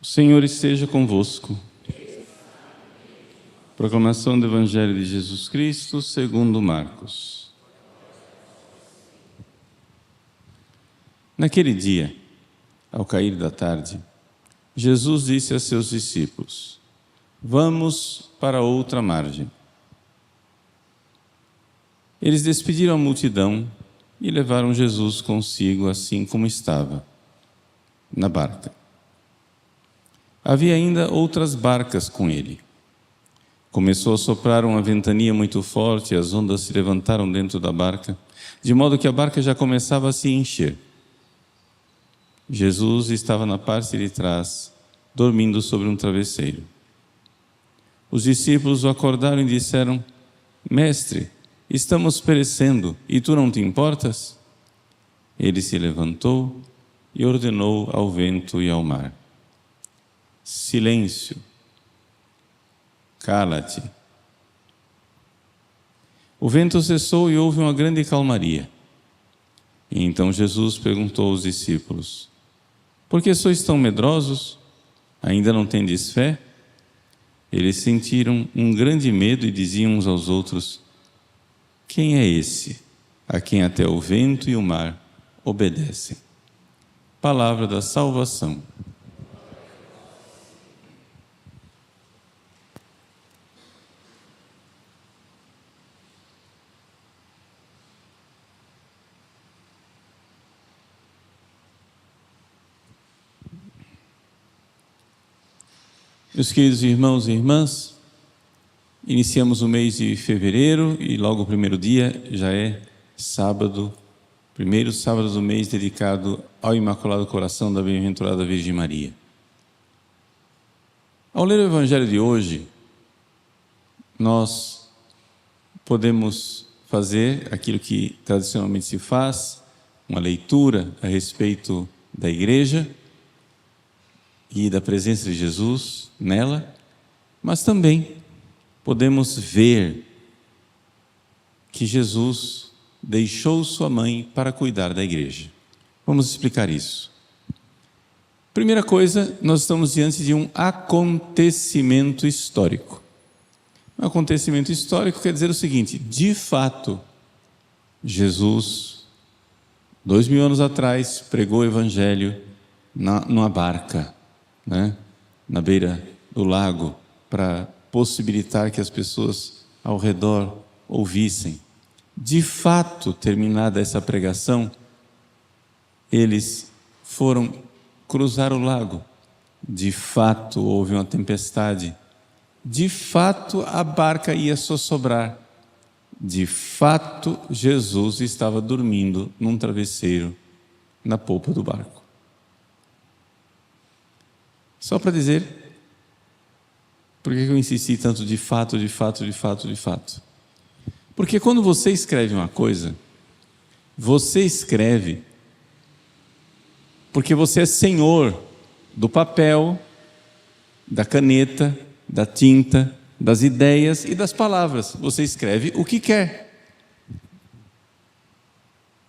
O Senhor esteja convosco. Proclamação do Evangelho de Jesus Cristo segundo Marcos. Naquele dia, ao cair da tarde, Jesus disse a seus discípulos: vamos para outra margem. Eles despediram a multidão e levaram Jesus consigo assim como estava, na barca. Havia ainda outras barcas com ele. Começou a soprar uma ventania muito forte e as ondas se levantaram dentro da barca, de modo que a barca já começava a se encher. Jesus estava na parte de trás, dormindo sobre um travesseiro. Os discípulos o acordaram e disseram: Mestre, estamos perecendo, e tu não te importas? Ele se levantou e ordenou ao vento e ao mar: silêncio, cala-te. O vento cessou e houve uma grande calmaria. E então Jesus perguntou aos discípulos: por que sois tão medrosos? Ainda não tendes fé? Eles sentiram um grande medo e diziam uns aos outros: quem é esse, a quem até o vento e o mar obedecem? Palavra da salvação. Meus queridos irmãos e irmãs, iniciamos o mês de fevereiro e logo o primeiro dia já é sábado, primeiro sábado do mês dedicado ao Imaculado Coração da Bem-aventurada Virgem Maria. Ao ler o Evangelho de hoje, nós podemos fazer aquilo que tradicionalmente se faz, uma leitura a respeito da Igreja e da presença de Jesus nela, mas também podemos ver que Jesus deixou sua mãe para cuidar da Igreja. Vamos explicar isso. Primeira coisa, nós estamos diante de um acontecimento histórico. Um acontecimento histórico quer dizer o seguinte: de fato, Jesus, 2000 anos atrás, pregou o Evangelho numa barca, na beira do lago, para possibilitar que as pessoas ao redor ouvissem. De fato, terminada essa pregação, eles foram cruzar o lago. De fato, houve uma tempestade. De fato, a barca ia sossobrar. De fato, Jesus estava dormindo num travesseiro na polpa do barco. Só para dizer, por que eu insisti tanto de fato, de fato, de fato, de fato? Porque quando você escreve uma coisa, você escreve porque você é senhor do papel, da caneta, da tinta, das ideias e das palavras. Você escreve o que quer.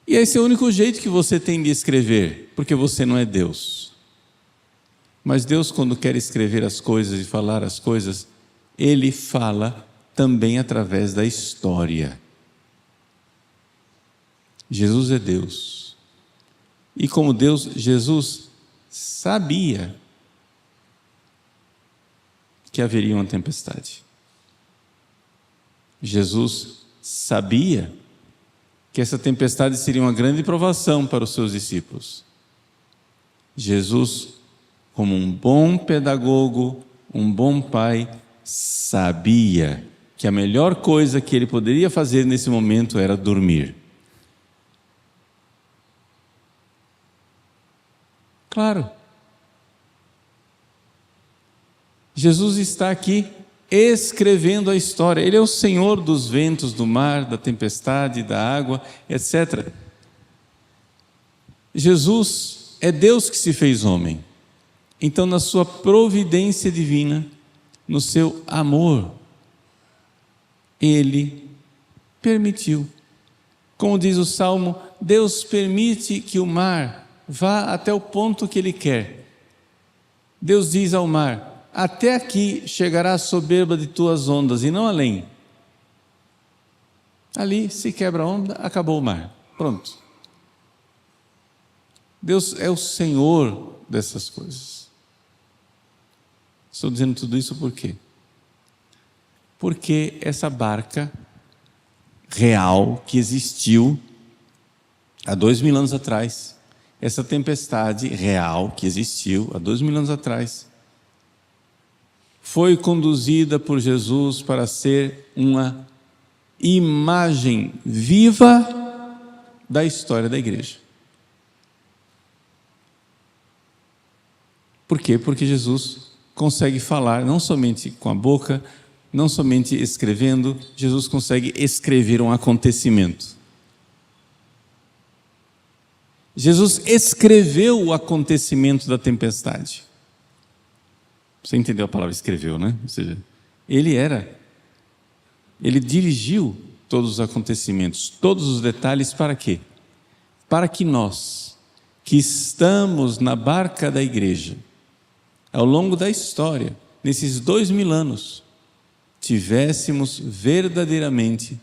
E esse é o único jeito que você tem de escrever, porque você não é Deus. Mas Deus, quando quer escrever as coisas e falar as coisas, Ele fala também através da história. Jesus é Deus. E como Deus, Jesus sabia que haveria uma tempestade. Jesus sabia que essa tempestade seria uma grande provação para os seus discípulos. Jesus, como um bom pedagogo, um bom pai, sabia que a melhor coisa que ele poderia fazer nesse momento era dormir. Claro. Jesus está aqui escrevendo a história. Ele é o Senhor dos ventos, do mar, da tempestade, da água, etc. Jesus é Deus que se fez homem. Então, na sua providência divina, no seu amor, Ele permitiu. Como diz o Salmo, Deus permite que o mar vá até o ponto que Ele quer. Deus diz ao mar: até aqui chegará a soberba de tuas ondas e não além. Ali se quebra a onda, acabou o mar. Pronto. Deus é o Senhor dessas coisas. Estou dizendo tudo isso por quê? Porque essa barca real que existiu há 2000 anos atrás, essa tempestade real que existiu há 2000 anos atrás, foi conduzida por Jesus para ser uma imagem viva da história da igreja. Por quê? Porque Jesus consegue falar não somente com a boca, não somente escrevendo, Jesus consegue escrever um acontecimento. Jesus escreveu o acontecimento da tempestade. Você entendeu a palavra escreveu, né? Ou seja, ele dirigiu todos os acontecimentos, todos os detalhes, para quê? Para que nós, que estamos na barca da igreja, ao longo da história, nesses 2000 anos, tivéssemos verdadeiramente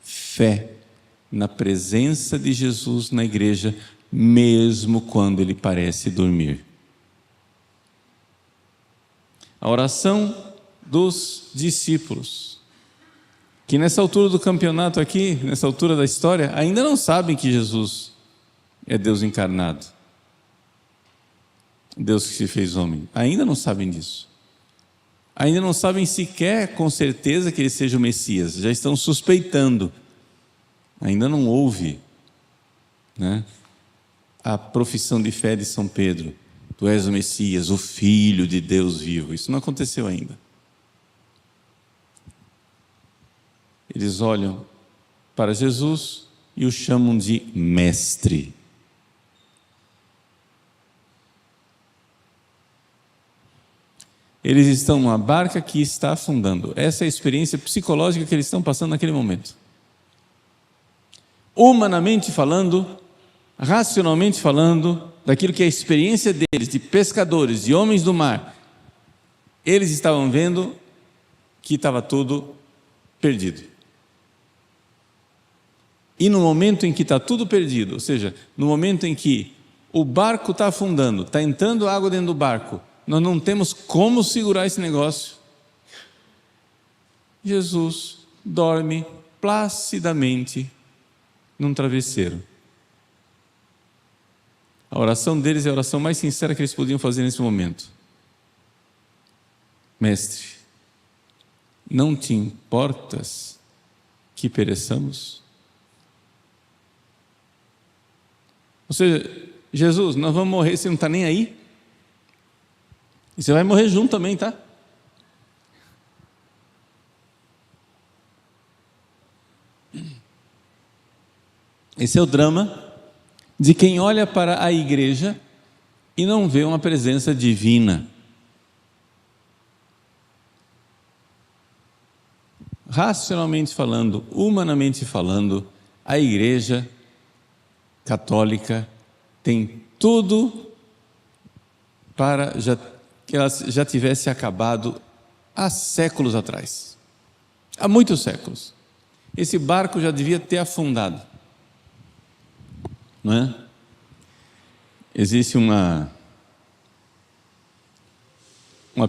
fé na presença de Jesus na igreja, mesmo quando ele parece dormir. A oração dos discípulos, que nessa altura do campeonato aqui, nessa altura da história, ainda não sabem que Jesus é Deus encarnado, Deus que se fez homem, ainda não sabem disso. Ainda não sabem sequer com certeza que ele seja o Messias, já estão suspeitando. Ainda não houve, né, a profissão de fé de São Pedro: tu és o Messias, o Filho de Deus vivo. Isso não aconteceu ainda. Eles olham para Jesus e o chamam de mestre. Eles estão numa barca que está afundando. Essa é a experiência psicológica que eles estão passando naquele momento. Humanamente falando, racionalmente falando, daquilo que é a experiência deles, de pescadores, de homens do mar, eles estavam vendo que estava tudo perdido. E no momento em que está tudo perdido, ou seja, no momento em que o barco está afundando, está entrando água dentro do barco, nós não temos como segurar esse negócio, Jesus dorme placidamente num travesseiro. A oração deles é a oração mais sincera que eles podiam fazer nesse momento. Mestre, não te importas que pereçamos? Ou seja, Jesus, nós vamos morrer, você não está nem aí? E você vai morrer junto também, tá? Esse é o drama de quem olha para a igreja e não vê uma presença divina. Racionalmente falando, humanamente falando, a igreja católica tem tudo para que ela já tivesse acabado há séculos atrás. Há muitos séculos. Esse barco já devia ter afundado. Não é? Existe uma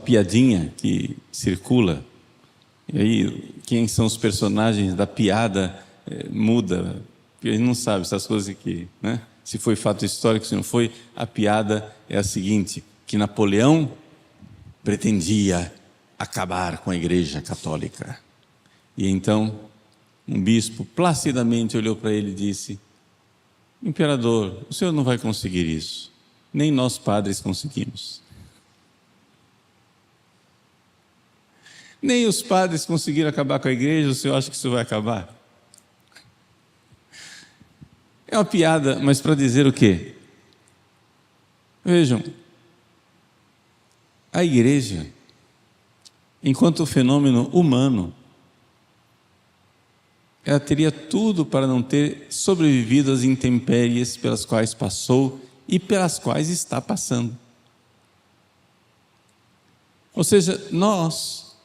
piadinha que circula, e aí quem são os personagens da piada muda, porque a gente não sabe essas coisas aqui, né? Se foi fato histórico, se não foi. A piada é a seguinte, que Napoleão pretendia acabar com a igreja católica, e então um bispo placidamente olhou para ele e disse: imperador, o senhor não vai conseguir isso, nem nós padres conseguimos. Nem os padres conseguiram acabar com a igreja, o senhor acha que isso vai acabar? É uma piada, mas para dizer o quê? Vejam, a igreja, enquanto fenômeno humano, ela teria tudo para não ter sobrevivido às intempéries pelas quais passou e pelas quais está passando. Ou seja, nós,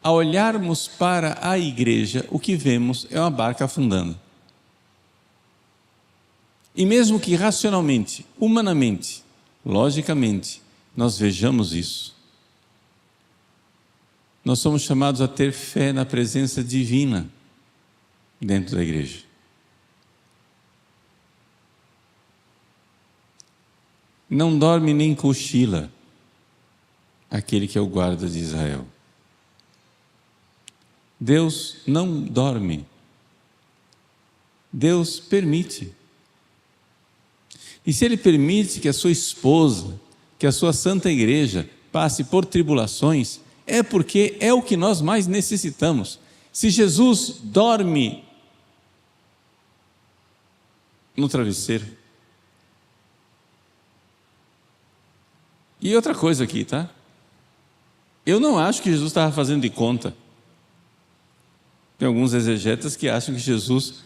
ao olharmos para a igreja, o que vemos é uma barca afundando. E mesmo que racionalmente, humanamente, logicamente, nós vejamos isso, nós somos chamados a ter fé na presença divina dentro da igreja. Não dorme nem cochila aquele que é o guarda de Israel. Deus não dorme. Deus permite. E se Ele permite que a sua esposa, que a sua santa igreja passe por tribulações, é porque é o que nós mais necessitamos. Se Jesus dorme no travesseiro. E outra coisa aqui, tá? Eu não acho que Jesus estava fazendo de conta. Tem alguns exegetas que acham que Jesus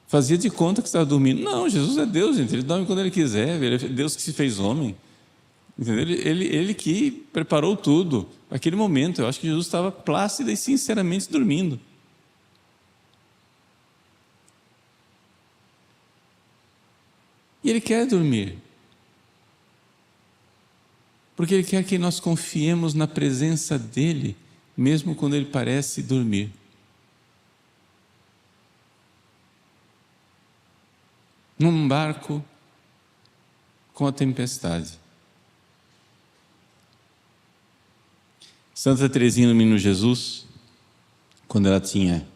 fazia de conta que estava dormindo. Não, Jesus é Deus, gente. Ele dorme quando Ele quiser. Ele é Deus que se fez homem. Entendeu? Ele que preparou tudo. Naquele momento, eu acho que Jesus estava plácido e sinceramente dormindo. E Ele quer dormir. Porque Ele quer que nós confiemos na presença dEle, mesmo quando Ele parece dormir. Num barco com a tempestade. Santa Teresinha do Menino Jesus, quando ela tinha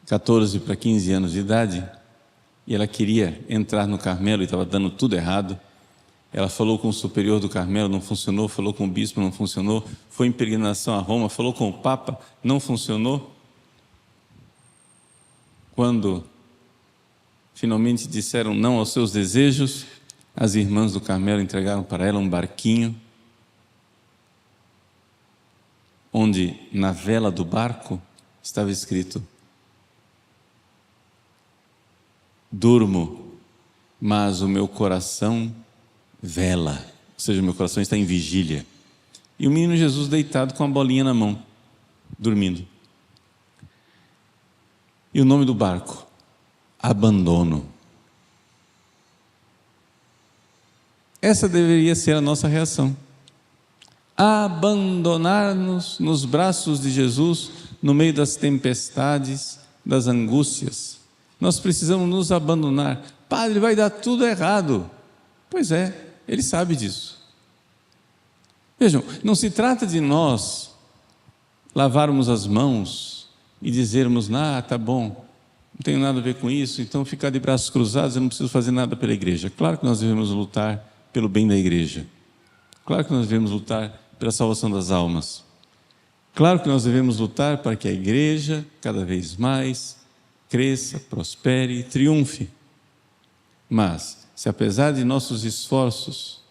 14 para 15 anos de idade, e ela queria entrar no Carmelo e estava dando tudo errado, ela falou com o superior do Carmelo, não funcionou, falou com o bispo, não funcionou, foi em peregrinação a Roma, falou com o Papa, não funcionou. Quando finalmente disseram não aos seus desejos, as irmãs do Carmelo entregaram para ela um barquinho, onde na vela do barco estava escrito: durmo, mas o meu coração vela, ou seja, o meu coração está em vigília. E o menino Jesus deitado com a bolinha na mão, dormindo. E o nome do barco? Abandono. Essa deveria ser a nossa reação. Abandonar-nos nos braços de Jesus no meio das tempestades, das angústias. Nós precisamos nos abandonar. Padre, vai dar tudo errado. Pois é, Ele sabe disso. Vejam, não se trata de nós lavarmos as mãos e dizermos: tá bom, não tenho nada a ver com isso, então ficar de braços cruzados, eu não preciso fazer nada pela igreja. Claro que nós devemos lutar pelo bem da igreja. Claro que nós devemos lutar pela salvação das almas. Claro que nós devemos lutar para que a igreja cada vez mais cresça, prospere e triunfe. Mas, se apesar de nossos esforços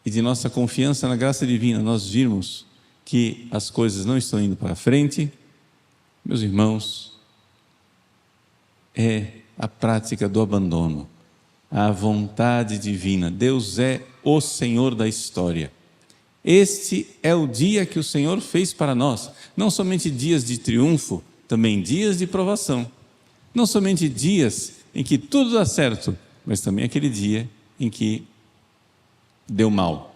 e de nossa confiança na graça divina, nós virmos que as coisas não estão indo para frente, meus irmãos, é a prática do abandono, a vontade divina. Deus é o Senhor da história. Este é o dia que o Senhor fez para nós, não somente dias de triunfo, também dias de provação, não somente dias em que tudo dá certo, mas também aquele dia em que deu mal.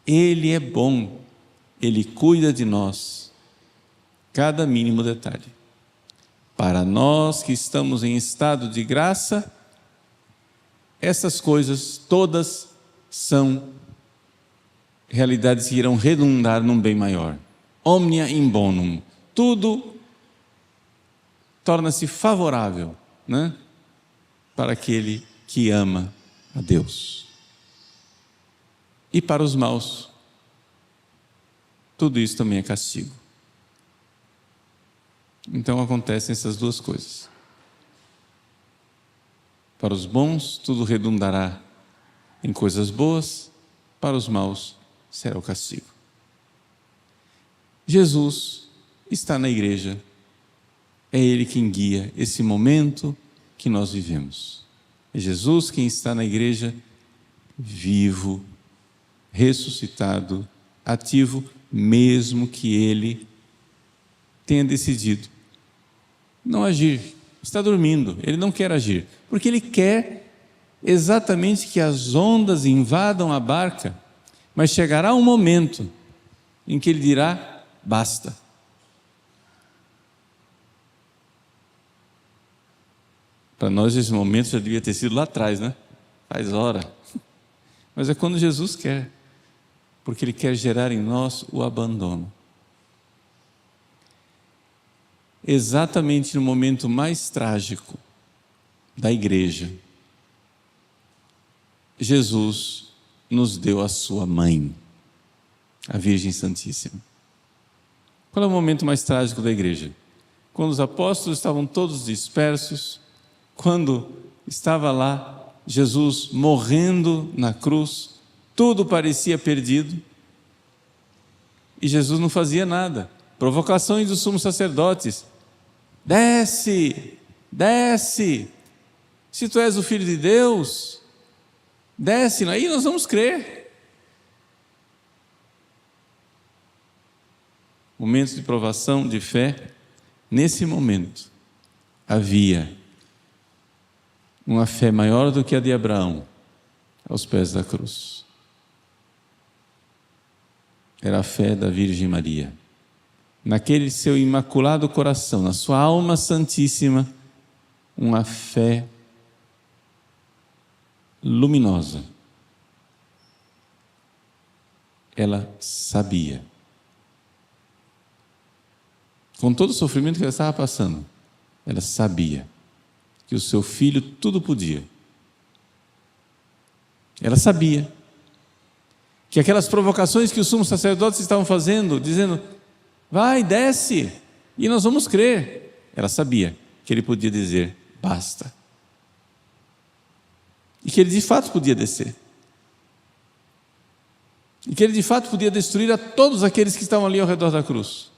Ele é bom, Ele cuida de nós, cada mínimo detalhe. Para nós que estamos em estado de graça, essas coisas todas são realidades que irão redundar num bem maior. Omnia in bonum. Tudo torna-se favorável, né, para aquele que ama a Deus. E para os maus, tudo isso também é castigo. Então acontecem essas duas coisas. Para os bons, tudo redundará em coisas boas, para os maus será o castigo. Jesus está na igreja, é Ele quem guia esse momento que nós vivemos. É Jesus quem está na igreja, vivo, ressuscitado, ativo, mesmo que ele tenha decidido não agir. Está dormindo, ele não quer agir, porque ele quer exatamente que as ondas invadam a barca, mas chegará um momento em que ele dirá: basta. Para nós esse momento já devia ter sido lá atrás, né? Faz hora. Mas é quando Jesus quer, porque Ele quer gerar em nós o abandono. Exatamente no momento mais trágico da igreja, Jesus nos deu a sua mãe, a Virgem Santíssima. Qual é o momento mais trágico da igreja? Quando os apóstolos estavam todos dispersos, quando estava lá Jesus morrendo na cruz, tudo parecia perdido, e Jesus não fazia nada. Provocações dos sumos sacerdotes: desce, desce, se tu és o Filho de Deus, desce, aí nós vamos crer. Momentos de provação, de fé. Nesse momento havia uma fé maior do que a de Abraão aos pés da cruz. Era a fé da Virgem Maria. Naquele seu imaculado coração, na sua alma santíssima, uma fé luminosa. Ela sabia, com todo o sofrimento que ela estava passando, ela sabia que o seu filho tudo podia. Ela sabia que aquelas provocações que os sumos sacerdotes estavam fazendo, dizendo: vai, desce, e nós vamos crer. Ela sabia que ele podia dizer: basta. E que ele de fato podia descer. E que ele de fato podia destruir a todos aqueles que estavam ali ao redor da cruz.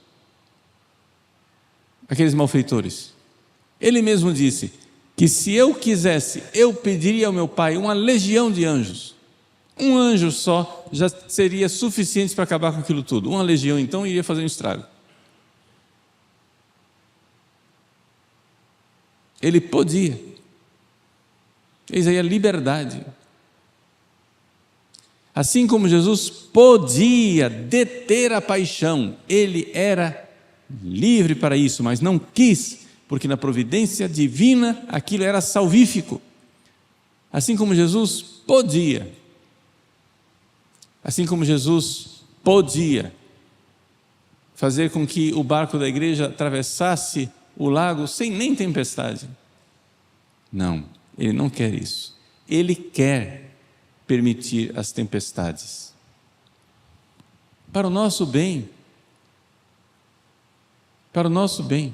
Aqueles malfeitores. Ele mesmo disse que se eu quisesse, eu pediria ao meu Pai uma legião de anjos. Um anjo só já seria suficiente para acabar com aquilo tudo. Uma legião, então, iria fazer um estrago. Ele podia. Eis aí a liberdade. Assim como Jesus podia deter a paixão, ele era livre para isso, mas não quis, porque na providência divina aquilo era salvífico. Assim como Jesus podia fazer com que o barco da igreja atravessasse o lago sem nem tempestade. Não, ele não quer isso. Ele quer permitir as tempestades para o nosso bem. Para o nosso bem.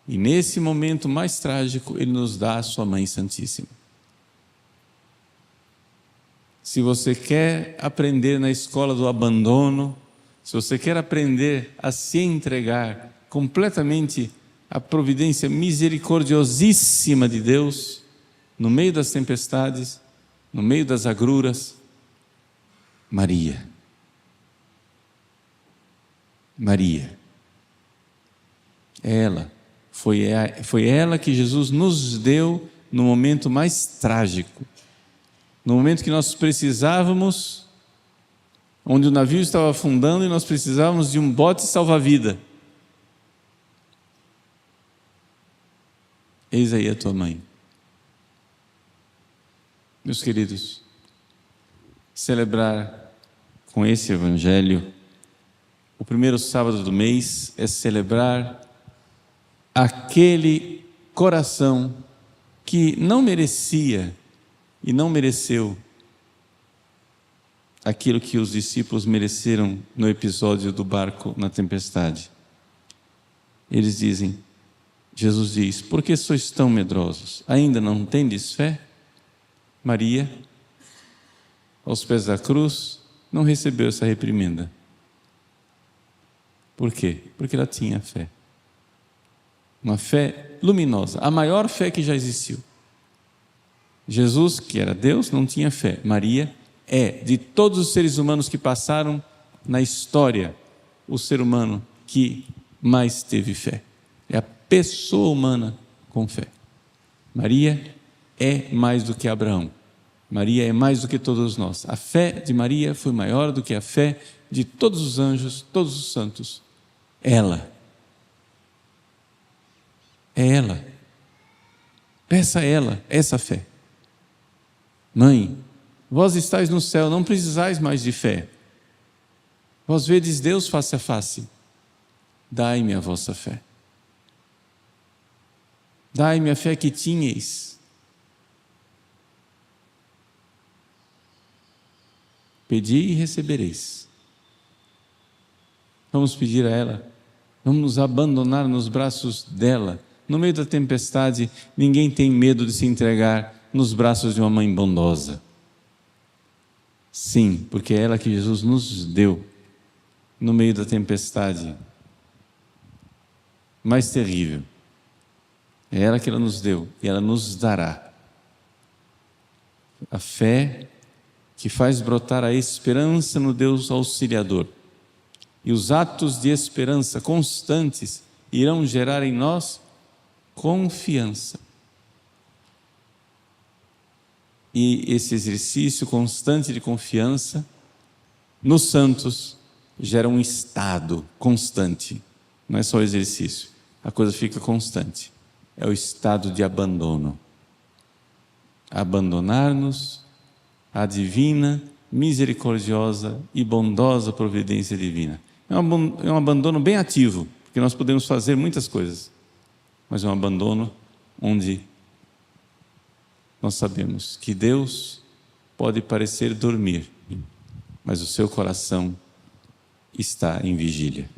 E nesse momento mais trágico, Ele nos dá a sua Mãe Santíssima. Se você quer aprender na escola do abandono, se você quer aprender a se entregar completamente à providência misericordiosíssima de Deus, no meio das tempestades, no meio das agruras, Maria. Foi ela que Jesus nos deu no momento mais trágico, no momento que nós precisávamos, onde o navio estava afundando e nós precisávamos de um bote salva-vida. Eis aí a tua mãe. Meus queridos, celebrar com esse evangelho o primeiro sábado do mês é celebrar aquele coração que não merecia e não mereceu aquilo que os discípulos mereceram no episódio do barco na tempestade. Eles dizem, Jesus diz: por que sois tão medrosos? Ainda não tendes fé? Maria, aos pés da cruz, não recebeu essa reprimenda. Por quê? Porque ela tinha fé. Uma fé luminosa, a maior fé que já existiu. Jesus, que era Deus, não tinha fé. Maria é, de todos os seres humanos que passaram na história, o ser humano que mais teve fé. É a pessoa humana com fé. Maria é mais do que Abraão. Maria é mais do que todos nós. A fé de Maria foi maior do que a fé de todos os anjos, todos os santos. Ela. É ela. Peça a ela essa fé. Mãe, vós estáis no céu, não precisais mais de fé. Vós vedes Deus face a face. Dai-me a vossa fé. Dai-me a fé que tinhais. Pedi e recebereis. Vamos pedir a ela, vamos nos abandonar nos braços dela. No meio da tempestade, ninguém tem medo de se entregar nos braços de uma mãe bondosa. Sim, porque é ela que Jesus nos deu no meio da tempestade mais terrível. É ela que ela nos deu e ela nos dará. A fé que faz brotar a esperança no Deus auxiliador. E os atos de esperança constantes irão gerar em nós confiança. E esse exercício constante de confiança nos santos gera um estado constante. Não é só exercício, a coisa fica constante. É o estado de abandono. Abandonar-nos à divina, misericordiosa e bondosa providência divina. É um abandono bem ativo, porque nós podemos fazer muitas coisas, mas é um abandono onde nós sabemos que Deus pode parecer dormir, mas o seu coração está em vigília.